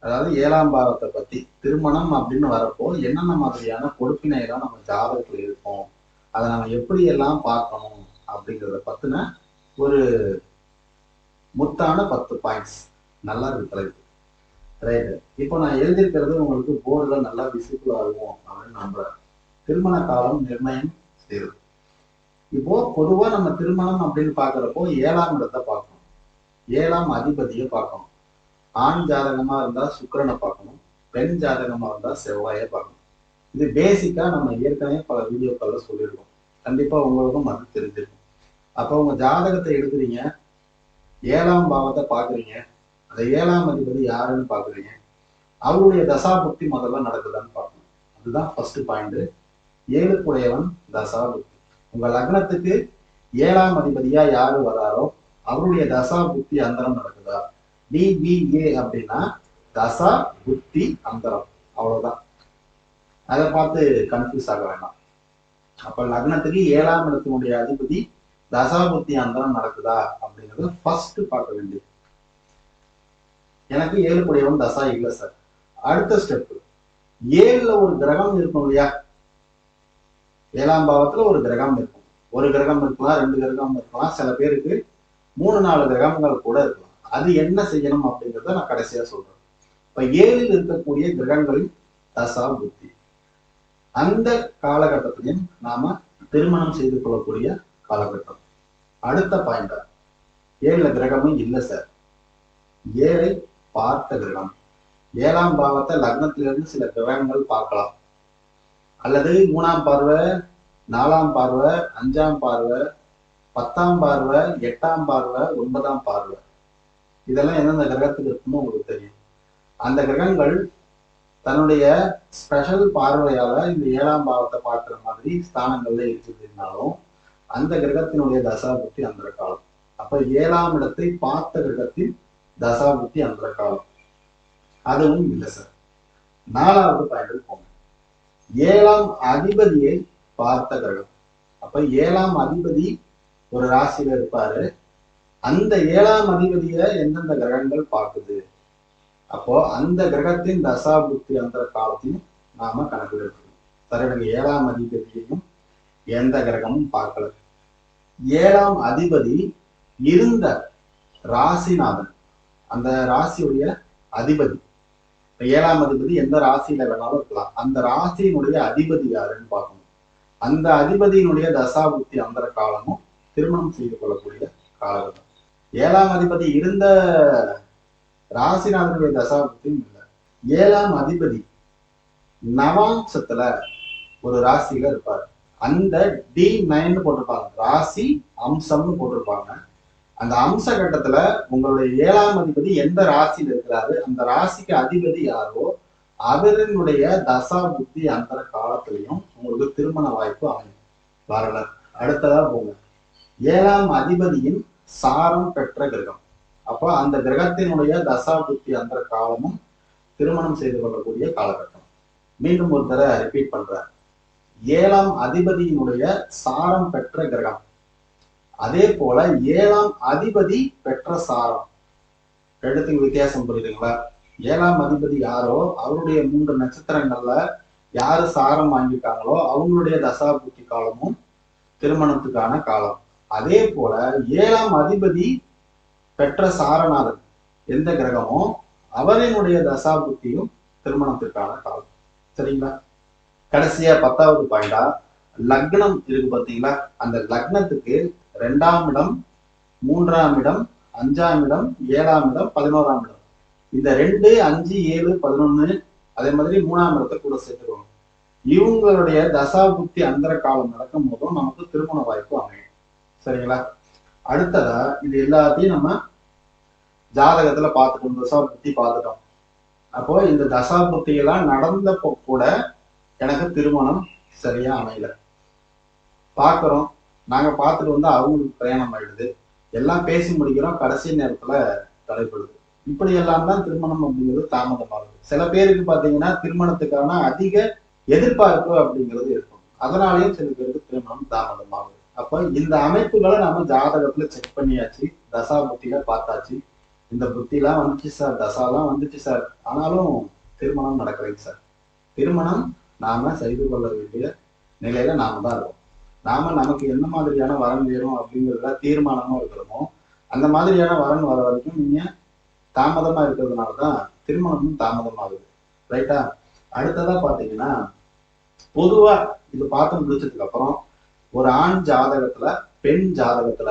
அதாவது 7ஆம் பாவத்தை பத்தி திருமணம் அப்படின்னு வரப்போ என்னென்ன மாதிரியான கொடுப்பினை எல்லாம் நம்ம ஜாதகத்துல இருக்கும், அதை நம்ம எப்படி எல்லாம் பார்க்கணும் அப்படிங்கிறத பத்தின ஒரு முத்தான 10 பாயிண்ட்ஸ். நல்லா இருக்கு தலைப்பு. ரைட். இப்போ நான் எழுதியிருக்கிறது உங்களுக்கு போர்டுல நல்லா விசிபிள் ஆகும் அப்படின்னு நம்புறேன். திருமண காலம் நிர்ணயம் செய்யுது. இப்போ பொதுவா நம்ம திருமணம் அப்படின்னு பாக்குறப்போ 7ஆம் இடத்தை பார்க்கணும், 7ஆம் அதிபதியை பார்க்கணும். ஆண் ஜாதகமா இருந்தா சுக்கிரனை பார்க்கணும், பெண் ஜாதகமா இருந்தா செவ்வாயை பார்க்கணும். இது பேசிக்கா நம்ம ஏற்கனவே பல வீடியோக்கள்ல சொல்லியிருக்கோம். கண்டிப்பா உங்களுக்கும் அது தெரிஞ்சிருக்கும். அப்ப உங்க ஜாதகத்தை எடுக்கிறீங்க, 7ஆம் பாவத்தை பாக்குறீங்க, அந்த 7ஆம் அதிபதி யாருன்னு பாக்குறீங்க, அவருடைய தசாபுக்தி முதல்ல நடக்குதான்னு பார்க்கணும். அதுதான் ஃபர்ஸ்ட் பாயிண்ட். 7க்குடையவன் தசாபுக்தி. உங்க லக்னத்துக்கு 7ஆம் அதிபதியா யாரு வராரோ அவருடைய தசா புத்தி அந்தரம் நடக்குதா. டிபிஏ அப்படின்னா தசா புத்தி அந்தரம், அவ்வளவுதான். அதை பார்த்து கன்ஃபியூஸ் ஆக வேண்டாம். அப்ப லக்னத்துக்கு 7ஆம் இடத்தினுடைய அதிபதி தசா புத்தி அந்தரம் நடக்குதா அப்படிங்கிறது ஃபர்ஸ்ட் பார்க்க வேண்டியது. எனக்கு 7க்குடையவன் தசா இல்லை சார். அடுத்த ஸ்டெப், 7ல ஒரு கிரகம் இருக்கும் இல்லையா. 7ஆம் பாவத்துல ஒரு கிரகம் இருக்கும். ஒரு கிரகம் இருக்கலாம், 2 கிரகம் இருக்கலாம், சில பேருக்கு 3-4 கிரகங்கள் கூட இருக்கலாம். அது என்ன செய்யணும் அப்படிங்கிறத நான் கடைசியா சொல்றேன். இப்ப 7ல் இருக்கக்கூடிய கிரகங்களின் தசா புத்தி அந்த காலகட்டத்திலையும் நாம திருமணம் செய்து கொள்ளக்கூடிய காலகட்டம். அடுத்த பாயிண்டா, 7ல கிரகமும் இல்லை சார். 7ஐ பார்த்த கிரகம். 7ஆம் பாவத்தை லக்னத்திலிருந்து சில கிரகங்கள் பார்க்கலாம், அல்லது 3ஆம் பார்வை, 4ஆம் பார்வை, 5ஆம் பார்வை, 10ஆம் பார்வை, 8ஆம் பார்வை, 9ஆம் பார்வை, இதெல்லாம் எந்தெந்த கிரகத்துக்கு இருக்குன்னு உங்களுக்கு தெரியும். அந்த கிரகங்கள் தன்னுடைய ஸ்பெஷல் பார்வையால இந்த 7ஆம் பாவத்தை பார்க்கிற மாதிரி ஸ்தானங்கள்ல இருக்குதுனாலும் அந்த கிரகத்தினுடைய தசாபுத்தி அந்த காலம். அப்ப 7ஆம் இடத்தை பார்த்த கிரகத்தின் தசாபுத்தி அந்த காலம். அதுவும் இல்லை சார். 4வது பாயிண்ட் போங்க. 7ஆம் அதிபதியை பார்த்த கிரகம். அப்ப 7ஆம் அதிபதி ஒரு ராசியில இருப்பாரு. அந்த 7ஆம் அதிபதியை எந்தெந்த கிரகங்கள் பார்க்குது, அப்போ அந்த கிரகத்தின் தசா புத்தி அந்த காலத்தையும் நாம கணக்கில் எடுக்கணும். சரி, 7ஆம் அதிபதியையும் எந்த கிரகமும் பார்க்கல. 7ஆம் அதிபதி இருந்த ராசிநாதன், அந்த ராசியுடைய அதிபதி. 7ஆம் அதிபதி எந்த ராசியில வேணாலும் இருக்கலாம், அந்த ராசியினுடைய அதிபதி யாருன்னு பார்க்கணும். அந்த அதிபதியினுடைய தசாபுத்தி அந்த காலமும் திருமணம் செய்து கொள்ளக்கூடிய காலகட்டம். 7ஆம் அதிபதி இருந்த ராசிநாதனுடைய தசாபுத்தியும் இல்லை. 7ஆம் அதிபதி நவாம்சத்துல ஒரு ராசியில இருப்பாரு. அந்த D9 போட்டிருப்பாங்க, ராசி அம்சம்னு போட்டிருப்பாங்க. அந்த அம்ச கட்டத்துல உங்களுடைய 7ஆம் அதிபதி எந்த ராசியில இருக்கிறாரு, அந்த ராசிக்கு அதிபதி யாரோ அவரினுடைய தசா புத்தி அந்த காலத்திலையும் உங்களுக்கு திருமண வாய்ப்பு அமையும். வரல. அடுத்ததா போங்க. 7ஆம் அதிபதியின் சாரம் பெற்ற கிரகம். அப்ப அந்த கிரகத்தினுடைய தசா புத்தி அந்த காலமும் திருமணம் செய்து கொள்ளக்கூடிய காலகட்டம். மீண்டும் ஒரு தடவை ரிப்பீட் பண்ற. 7ஆம் அதிபதியினுடைய சாரம் பெற்ற கிரகம், அதே போல 7ஆம் அதிபதி பெற்ற சாரம், ரெண்டுத்துக்கு வித்தியாசம் புரியுதுங்களா? 7ஆம் அதிபதி யாரோ அவருடைய 3 நட்சத்திரங்கள்ல யாரு சாரம் வாங்கியிருக்காங்களோ அவங்களுடைய தசா புத்தி காலமும் திருமணத்துக்கான காலம். அதே போல 7ஆம் அதிபதி பெற்ற சாரநாதன் எந்த கிரகமோ அவரினுடைய தசா புத்தியும் திருமணத்திற்கான காலம். சரிங்களா? கடைசியா 10வது பாயிண்டா, லக்னம் இருக்கு பாத்தீங்களா. அந்த லக்னத்துக்கு 2ஆம் இடம், 3ஆம் இடம், 5ஆம் இடம், 7ஆம் இடம், 11ஆம் இடம், இந்த 2, 5, 7, 11 அதே மாதிரி 3ஆம் இடத்தை கூட சேர்த்துக்கணும். இவங்களுடைய தசா புத்தி அந்த காலம் நடக்கும் போதும் நமக்கு திருமண வாய்ப்பு அமையும். சரிங்களா? அடுத்ததா இது எல்லாத்தையும் நம்ம ஜாதகத்துல பார்த்துட்டோம், தசா புத்தி பார்த்துட்டோம். அப்போ இந்த தசா புத்தி எல்லாம் நடந்தப்போ கூட எனக்கு திருமணம் சரியா அமையல. பாக்குறோம், நாங்க பார்த்துட்டு வந்து அவங்களுக்கு பிரயாணம் ஆயிடுது, எல்லாம் பேசி முடிக்கிறோம், கடைசி நேரத்துல தடைப்படுது. இப்படி எல்லாம் தான் திருமணம் அப்படிங்கிறது தாமதமாகுது. சில பேருக்கு பாத்தீங்கன்னா திருமணத்துக்கான அதிக எதிர்பார்ப்பு அப்படிங்கிறது இருக்கும், அதனாலயும் சில பேருக்கு திருமணம் தாமதமாகுது. அப்ப இந்த அமைப்புகளை நம்ம ஜாதகத்துல செக் பண்ணியாச்சு, தசா புத்தியில பார்த்தாச்சு. இந்த புத்திலாம் வந்துச்சு சார், தசாலாம் வந்துச்சு சார், ஆனாலும் திருமணம் நடக்கலைங்க சார். திருமணம் நாம செய்து கொள்ள வேண்டிய நிலையில நாம தான் இருக்கோம். நாம நமக்கு என்ன மாதிரியான வரன் வேணும் அப்படிங்கிறதுல தீர்மானமா இருக்கிறோமோ அந்த மாதிரியான வரன் வர வரைக்கும் நீங்க தாமதமா இருக்கிறதுனாலதான் திருமணமும் தாமதமாகுது. ரைட்டா? அடுத்ததா பாத்தீங்கன்னா, பொதுவா இது பார்த்து முடிச்சதுக்கு அப்புறம் ஒரு ஆண் ஜாதகத்துல, பெண் ஜாதகத்துல,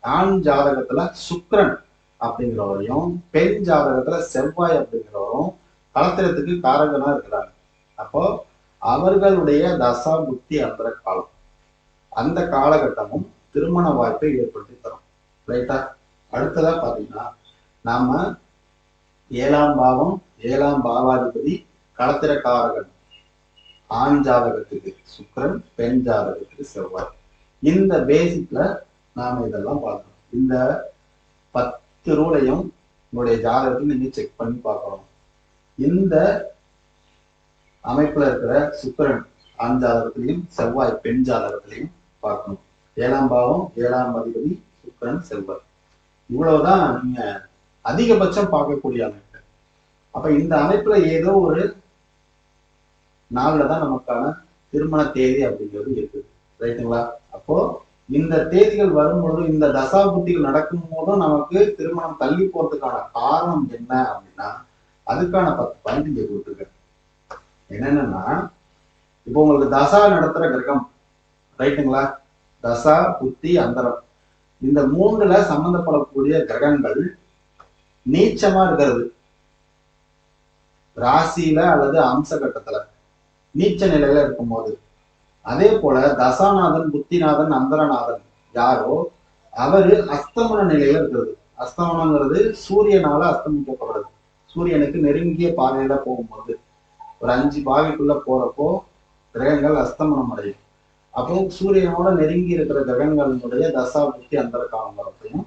ஆண் ஜாதகத்துல சுக்கிரன் அப்படிங்கிறவரையும் பெண் ஜாதகத்துல செவ்வாய் அப்படிங்கிறவரும் கலத்திரத்துக்கு காரகனா இருக்கிறாங்க. அப்போ அவர்களுடைய தசா புத்தி அந்தர காலம், அந்த காலகட்டமும் திருமண வாய்ப்பை ஏற்படுத்தி தரும். ரைட்டா? அடுத்ததா பாத்தீங்கன்னா, நாம 7ஆம் பாவம், 7ஆம் பாவாதிபதி, களத்திர காரகன், ஆண் ஜாதகத்துக்கு சுக்கிரன், பெண் ஜாதகத்துக்கு செவ்வாய். இந்த பேசிக்ல நாம இதெல்லாம் பார்க்கணும். இந்த 10 ரூலையும் உங்களுடைய ஜாதகத்தை நீங்க செக் பண்ணி பார்க்கணும். இந்த அமைப்புல இருக்கிற சுக்கிரன் ஆண் ஜாதகத்திலையும் செவ்வாய் பெண் ஜாதகத்திலையும் பார்க்கணும். 7ஆம் பாவம், 7ஆம் அதிபதி சுக்கிரன், செவ்வாய். இவ்வளவுதான் நீங்க அதிகபட்சம் பார்க்கக்கூடிய அமைப்பு. அப்ப இந்த அமைப்புல ஏதோ ஒரு நாள்ல தான் நமக்கான திருமண தேதி அப்படிங்கிறது இருக்குது. ரைட்டுங்களா? அப்போ இந்த தேதிகள் வரும்பொழுது, இந்த தசா புத்திகள் நடக்கும் போதும் நமக்கு திருமணம் தள்ளி போறதுக்கான காரணம் என்ன அப்படின்னா, அதுக்கான 10 பாயிண்ட் இங்க கொடுத்துருக்கேன். என்னன்னா, இப்போ உங்களுக்கு தசா நடத்துற கிரகம், ரைட்டுங்களா? தசா புத்தி அந்தரம், இந்த 3ல சம்பந்தப்படக்கூடிய கிரகங்கள் நீச்சமா இருக்கிறது, ராசியில அல்லது அம்ச கட்டத்துல நீச்ச நிலையில இருக்கும் போது, அதே போல தசாநாதன், புத்திநாதன், அந்தரநாதன் யாரோ அவரு அஸ்தமன நிலையில இருக்கிறது. அஸ்தமனங்கிறது சூரியனால அஸ்தமிக்கப்படுறது. சூரியனுக்கு நெருங்கிய பாதையில போகும்போது ஒரு 5 பாகைக்குள்ள போறப்போ கிரகங்கள் அஸ்தமனம் அடையும். அப்போ சூரியனோட நெருங்கி இருக்கிற கிரகங்களுடைய தசா புத்தி அந்தர காலம் வரப்பையும்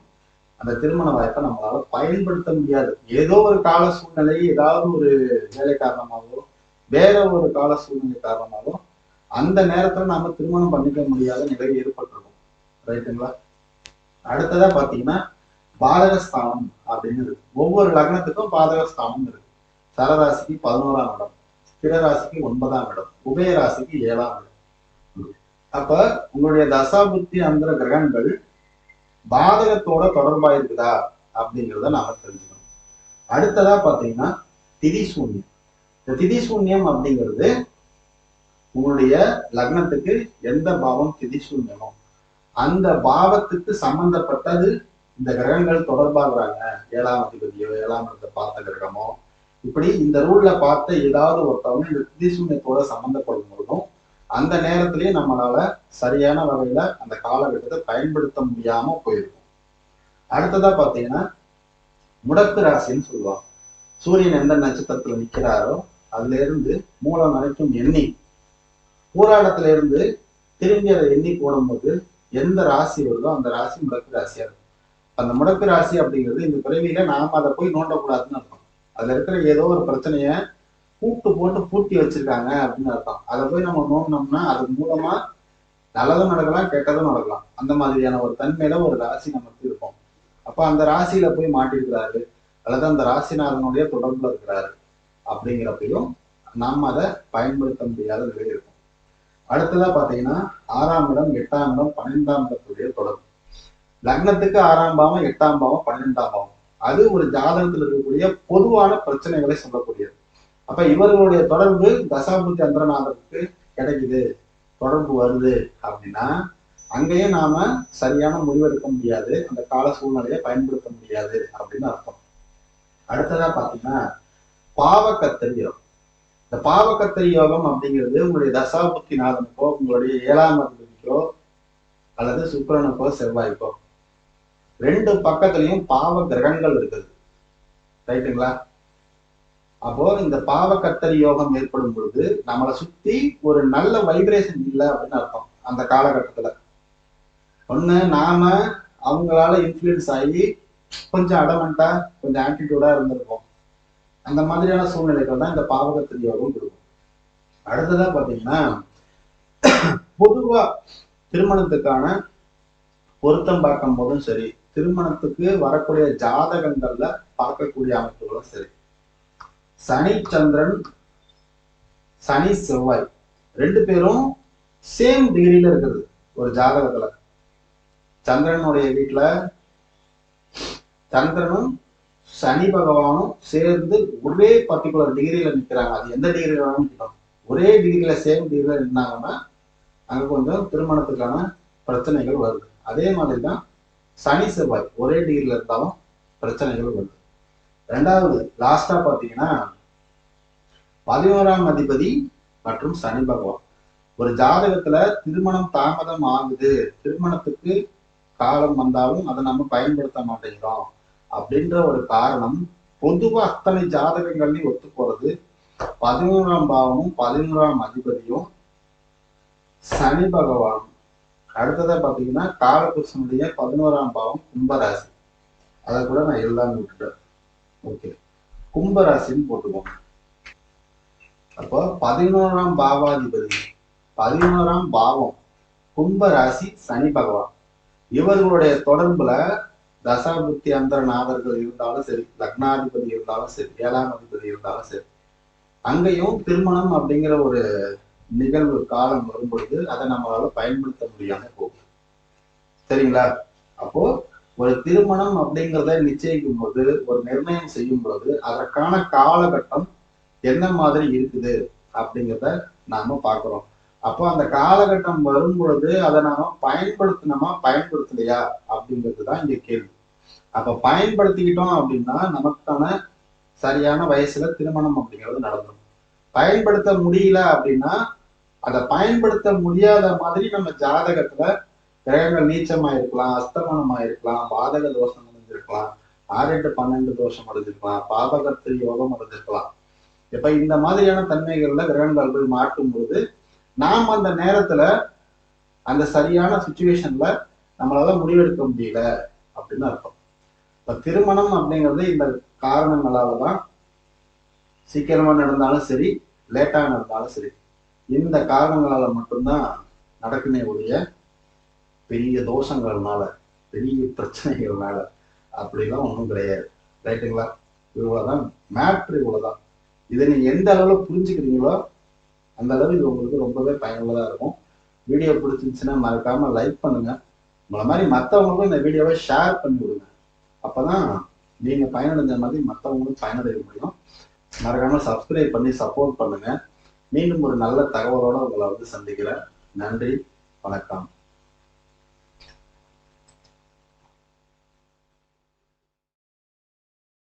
அந்த திருமண வாய்ப்பை நம்மளால பயன்படுத்த முடியாது. ஏதோ ஒரு கால சூழ்நிலை, ஏதாவது ஒரு வேலை காரணமாகவோ வேற ஒரு கால சூழ்நிலை காரணமாகவோ அந்த நேரத்துல நாம திருமணம் பண்ணிக்க முடியாத நிலை ஏற்பட்டிருக்கும். ரைட்டுங்களா? அடுத்ததா பாத்தீங்கன்னா, பாதகஸ்தானம் அப்படின்னு இருக்கு. ஒவ்வொரு லக்னத்துக்கும் பாதகஸ்தானம் இருக்கு. சரராசிக்கு 11ஆம் இடம், ஸ்திரராசிக்கு 9ஆம் இடம், உபயராசிக்கு 7ஆம் இடம். அப்ப உங்களுடைய தசா புத்தி அந்த கிரகங்கள் பாதகத்தோட தொடர்பா இருக்குதா அப்படிங்கிறத நாம தெரிஞ்சுக்கணும். அடுத்ததா பாத்தீங்கன்னா, திதி சூன்யம். இந்த திதி சூன்யம் அப்படிங்கிறது உங்களுடைய லக்னத்துக்கு எந்த பாவம் திதி சூன்யமோ அந்த பாவத்துக்கு சம்பந்தப்பட்டது இந்த கிரகங்கள் தொடர்பாகிறாங்க. 7ஆம் அதிபதியோ 7ஆம் இடத்தை பார்த்த கிரகமோ, இப்படி இந்த ரூல்ல பார்த்த ஏதாவது ஒருத்தவங்க இந்த திதி சூன்யத்தோட சம்பந்தப்படும் பொழுதும் அந்த நேரத்திலேயே நம்மளால சரியான வகையில அந்த காலகட்டத்தை பயன்படுத்த முடியாம போயிருக்கும். அடுத்ததா பாத்தீங்கன்னா, முடக்கு ராசின்னு சொல்லுவாங்க. சூரியன் எந்த நட்சத்திரத்துல நிக்கிறாரோ அதுல இருந்து மூலம் வரைக்கும் எண்ணி பூராடத்துல இருந்து திரும்பி அதை எண்ணி போடும்போது எந்த ராசி வருதோ அந்த ராசி முடக்கு ராசியா இருக்கும். அந்த முடக்கு ராசி அப்படிங்கிறது இந்த பிறவியில நாம அதை போய் நோண்டக்கூடாதுன்னு அர்த்தம். அதுல இருக்கிற ஏதோ ஒரு பிரச்சனைய பூட்டு போட்டு பூட்டி வச்சிருக்காங்க அப்படின்னு அர்த்தம். அதை போய் நம்ம நோண்டினோம்னா அது மூலமா நல்லதும் நடக்கலாம், கெட்டதும் நடக்கலாம். அந்த மாதிரியான ஒரு தன்மையில ஒரு ராசி நமக்கு இருக்கும். அப்ப அந்த ராசியில போய் மாட்டிருக்கிறாரு அல்லது அந்த ராசிநாதனுடைய தொடர்புல இருக்கிறாரு அப்படிங்கிறப்பையும் நாம் அதை பயன்படுத்த முடியாத நிலை இருக்கும். அடுத்ததா பாத்தீங்கன்னா, 6ஆம் இடம், 8ஆம் இடம், 12ஆம் இடத்துடைய தொடர்பு. லக்னத்துக்கு 6ஆம் பாவம், 8ஆம் பாவம், 12ஆம் பாவம் அது ஒரு ஜாதகத்தில் இருக்கக்கூடிய பொதுவான பிரச்சனைகளை சொல்லக்கூடியது. அப்ப இவர்களுடைய தொடர்பு தசாபுத்தி அந்தரநாதருக்கு கிடைக்குது, தொடர்பு வருது அப்படின்னா அங்கேயும் நாம சரியான முடிவெடுக்க முடியாது, அந்த கால சூழ்நிலையை பயன்படுத்த முடியாது அப்படின்னு அர்த்தம். அடுத்ததா பாத்தீங்கன்னா, பாவக்கத்தரி யோகம். இந்த பாவக்கத்தரி யோகம் அப்படிங்கிறது உங்களுடைய தசாபுத்தி நாதனுக்கோ உங்களுடைய 7ஆம் அதிபதிக்கோ அல்லது சுக்கிரனுக்கோ செவ்வாய்க்கோ 2 பக்கத்திலையும் பாவ கிரகங்கள் இருக்குது. ரைட்டுங்களா? அப்போ இந்த பாவக்கத்தரி யோகம் ஏற்படும் பொழுது நம்மளை சுத்தி ஒரு நல்ல வைப்ரேஷன் இல்லை அப்படின்னு அர்த்தம். அந்த காலகட்டத்துல ஒண்ணு நாம அவங்களால இன்ஃபுளுன்ஸ் ஆகி கொஞ்சம் அடமெண்டா கொஞ்சம் ஆட்டிடியூடா இருந்திருக்கும். அந்த மாதிரியான சூழ்நிலைகள் தான் இந்த பாவகத்தரி யோகம் கொடுக்கும். அடுத்ததா பாத்தீங்கன்னா, பொதுவா திருமணத்துக்கான பொருத்தம் பார்க்கும் போதும் சரி, திருமணத்துக்கு வரக்கூடிய ஜாதகங்கள்ல பார்க்கக்கூடிய அமைப்புகளும் சரி, சனி சந்திரன், சனி செவ்வாய் ரெண்டு பேரும் சேம் டிகிரியில இருக்குது. ஒரு ஜாதகத்துல சந்திரனுடைய வீட்டுல சந்திரனும் சனி பகவானும் சேர்ந்து ஒரே பர்டிகுலர் டிகிரியில நிற்கிறாங்க. அது எந்த டிகிரியில வேணும், ஒரே டிகிரியில சேம் டிகிரியில நின்னாங்கன்னா அங்க கொஞ்சம் திருமணத்துக்கான பிரச்சனைகள் வருது. அதே மாதிரிதான் சனி செவ்வாய் ஒரே டிகிரியில இருந்தாலும் பிரச்சனைகள் வருது. ரெண்டாவது லாஸ்டா பாத்தீங்கன்னா 11ஆம் அதிபதி மற்றும் சனி பகவான். ஒரு ஜாதகத்துல திருமணம் தாமதம் ஆகுது, திருமணத்துக்கு காலம் வந்தாலும் அதை நம்ம பயன்படுத்த மாட்டேங்கிறோம் அப்படின்ற ஒரு காரணம் பொதுவா அத்தனை ஜாதகங்கள்லையும் ஒத்து போறது 11ஆம் பாவமும் 11ஆம் அதிபதியும் சனி பகவானும். அடுத்ததா பாத்தீங்கன்னா காலபுருஷனுடைய 11ஆம் பாவம் கும்பராசி. அதை கூட நான் எல்லாம் விட்டுட்டேன். ஓகே, கும்பராசின்னு போட்டுக்கோங்க. அப்போ 11ஆம் பாவாதிபதி 11ஆம் பாவம் கும்பராசி சனி பகவான். இவர்களுடைய தொடர்புல தசாபுத்தி அந்தரநாதர்கள் இருந்தாலும் சரி, லக்னாதிபதி இருந்தாலும் சரி, 7ஆம் அதிபதி இருந்தாலும் சரி, அங்கேயும் திருமணம் அப்படிங்கிற ஒரு நிகழ்வு காலம் வரும்பொழுது அதை நம்மளால பயன்படுத்த முடியாம போகும். சரிங்களா? அப்போ ஒரு திருமணம் அப்படிங்கிறத நிச்சயிக்கும் போது, ஒரு நிர்ணயம் செய்யும் பொழுது அதற்கான காலகட்டம் என்ன மாதிரி இருக்குது அப்படிங்கிறத நாம பாக்குறோம். அப்போ அந்த காலகட்டம் வரும் பொழுது அதை நாம பயன்படுத்தினோமா பயன்படுத்தலையா அப்படிங்கிறதுதான் இங்க கேள்வி. அப்ப பயன்படுத்திக்கிட்டோம் அப்படின்னா நமக்கான சரியான வயசுல திருமணம் அப்படிங்கிறது நடந்துடும். பயன்படுத்த முடியல அப்படின்னா அதை பயன்படுத்த முடியாத மாதிரி நம்ம ஜாதகத்துல கிரகங்கள் நீச்சமா இருக்கலாம், அஸ்தமனமா இருக்கலாம், பாதக தோஷம் அடைஞ்சிருக்கலாம், 6-8-12 தோஷம் அடைஞ்சிருக்கலாம், பாபகத்திரி யோகம் அடைஞ்சிருக்கலாம். இப்ப இந்த மாதிரியான தன்மைகள்ல கிரகங்கள் போய் மாட்டும் பொழுது நாம் அந்த நேரத்துல அந்த சரியான சுச்சுவேஷன்ல நம்மளால முடிவெடுக்க முடியல அப்படின்னு அர்த்தம். இப்ப திருமணம் அப்படிங்கிறது இந்த காரணங்களாலதான் சீக்கிரமா நடந்தாலும் சரி, லேட்டா நடந்தாலும் சரி, இந்த காரணங்களால மட்டும்தான் நடக்குமே ஒழிய பெரிய தோஷங்கள்னால, பெரிய பிரச்சனைகள்னால அப்படிலாம் ஒன்றும் கிடையாது. ரைட்டுங்களா? இவ்வளவுதான் மேட்ரு, இவ்வளவுதான். இதை நீங்க எந்த அளவுல புரிஞ்சுக்கிறீங்களோ அந்த அளவு இது உங்களுக்கு ரொம்பவே பயனுள்ளதா இருக்கும். வீடியோ பிடிச்சிருந்துச்சுன்னா மறக்காம லைக் பண்ணுங்க. உங்களை மாதிரி மற்றவங்களுக்கும் இந்த வீடியோவை ஷேர் பண்ணி விடுங்க. அப்பதான் நீங்க பயனடைஞ்ச மாதிரி மற்றவங்களும் பயனடைய முடியும். மறக்காம சப்ஸ்கிரைப் பண்ணி சப்போர்ட் பண்ணுங்க. மீண்டும் ஒரு நல்ல தகவலோட உங்களை சந்திக்கிறேன். நன்றி, வணக்கம்.